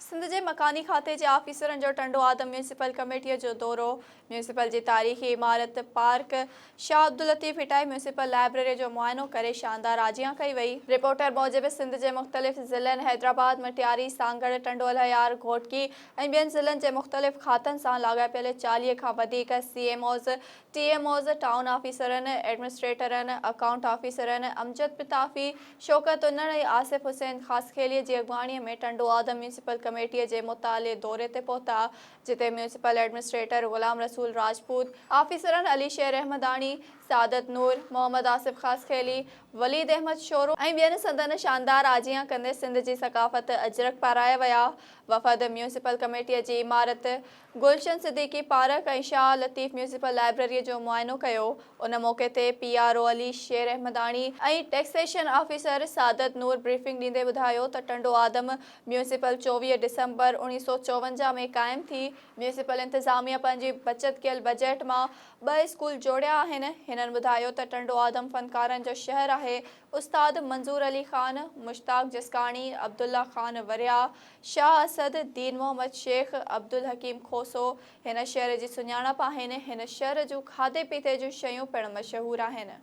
सिंध जे मकानी खाते जे ऑफिसरनि जो टंडो आदम म्यूनिसिपल कमेटीअ जो दौरो। म्यूनिसिपल जी तारीख़ी इमारत park Shah Abdul Latif itai municipal library जो मुआयनो करे शानदार आजियां कई वई। रिपोर्टर मूजिबि सिंध जे मुख़्तलिफ़ ज़िलनि हैदराबाद, मटियारी, सागड़, टंडोल हयार, घोटकी ऐं ॿियनि ज़िलनि जे मुख़्तलिफ़ खातनि सां लाॻापियल 40 खां वधीक CMOs, TMOs, टाउन ऑफिसरनि, एडमिनिस्ट्रेटरनि, अकाउंट ऑफिसरनि, अमजद पिताफ़ी, शौकत उन्नड़ ऐं आसिफ हुसैन ख़ासखेलीअ जी अॻवानीअ में टंडो आदम म्यूनिसिपल कमेटीअ जे मुताले दौरे ते पहुता, जिते म्यूनिसिपल एडमिनिस्ट्रेटर ग़ुलाम रसूल राजपूत, ऑफिसरनि अली शेर रहमदानी, सादत नूर, मोहम्मद आसिफ ख़ासखेली, वलीद अहमद शोरो ऐं ॿियनि संदनि शानदार आजियां कंदे सिंध जी सक़ाफ़त अजरक पाराया विया। वफ़द म्यूनिसिपल कमेटीअ जी इमारत, गुलशन सिद्दीकी पार्क ऐं शाह लतीफ़ म्यूनिसिपल लाइब्रेरीअ जो मुआयनो कयो। उन मौक़े ते PRO अली शेर रहमदानी ऐं टैक्सेशन ऑफिसर सादत नूर ब्रीफिंग ॾींदे ॿुधायो त टंडो आदम म्यूनिसिपल 24 डिसंबर 1954 में क़ाइमु थी। म्यूनिसिपल इंतिज़ामिया पंहिंजी बचत कयल बजट मां 2 स्कूल जोड़िया आहिनि। हिननि ॿुधायो त टंडो आदम फ़नकारनि जो शहरु आहे। उस्ताद मंज़ूर अली ख़ान, मुश्ताक जसकाणी, अब्दुल्ला ख़ान वरिया, शाह असद, दीन मोहम्मद शेख, अब्दुल हकीम खोसो हिन शहर जी सुञाणप आहिनि। हिन शहर जूं खाधे पीते जूं शयूं पिणु मशहूरु आहिनि।